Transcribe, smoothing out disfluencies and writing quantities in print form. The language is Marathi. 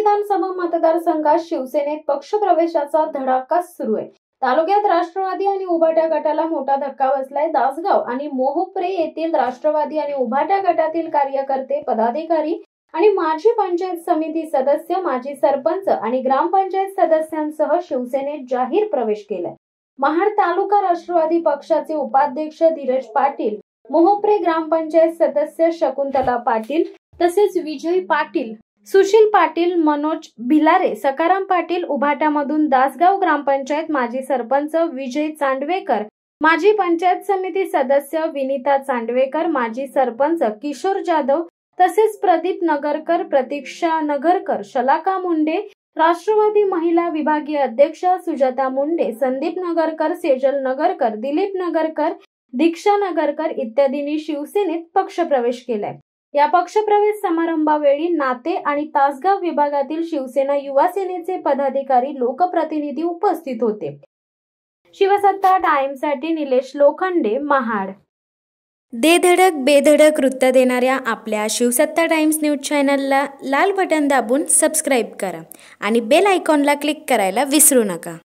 विधानसभा मतदारसंघात शिवसेनेत पक्षप्रवेशाचा धडाका सुरू आहे। तालुक्यात राष्ट्रवादी आणि उभाटा गटाला मोठा धक्का बसलाय। दासगाव आणि मोहप्रे येथील राष्ट्रवादी आणि उभाटा गटातील कार्यकर्ते, पदाधिकारी आणि माजी पंचायत समिती सदस्य, माजी सरपंच आणि ग्रामपंचायत सदस्यांसह शिवसेनेत जाहीर प्रवेश केलाय। महाड तालुका राष्ट्रवादी पक्षाचे उपाध्यक्ष धीरज पाटील, मोहप्रे ग्रामपंचायत सदस्य शकुंतला पाटील, तसेच विजय पाटील, सुशील पाटील, मनोज भिलारे, सकाराम पाटील, उभाटामधून दासगाव ग्रामपंचायत माजी सरपंच विजय चांडवेकर, माजी पंचायत समिती सदस्य विनीता चांडवेकर, माजी सरपंच किशोर जाधव, तसेच प्रदीप नगरकर, प्रतीक्षा नगरकर, शलाका मुंडे, राष्ट्रवादी महिला विभागीय अध्यक्ष सुजाता मुंडे, संदीप नगरकर, सेजल नगरकर, दिलीप नगरकर, दीक्षा नगरकर इत्यादींनी शिवसेनेत पक्षप्रवेश केलाय। या पक्षप्रवेश समारंभावेळी नाते आणि तासगाव विभागातील शिवसेना युवा सेनेचे पदाधिकारी, लोकप्रतिनिधी उपस्थित होते। शिवसत्ता टाइम्ससाठी निलेश लोखंडे, महाड। दे धडक बेधडक वृत्त देणाऱ्या आपल्या शिवसत्ता टाइम्स न्यूज चॅनलला लाल बटन दाबून सबस्क्राईब करा आणि बेल आयकॉनला क्लिक करायला विसरू नका।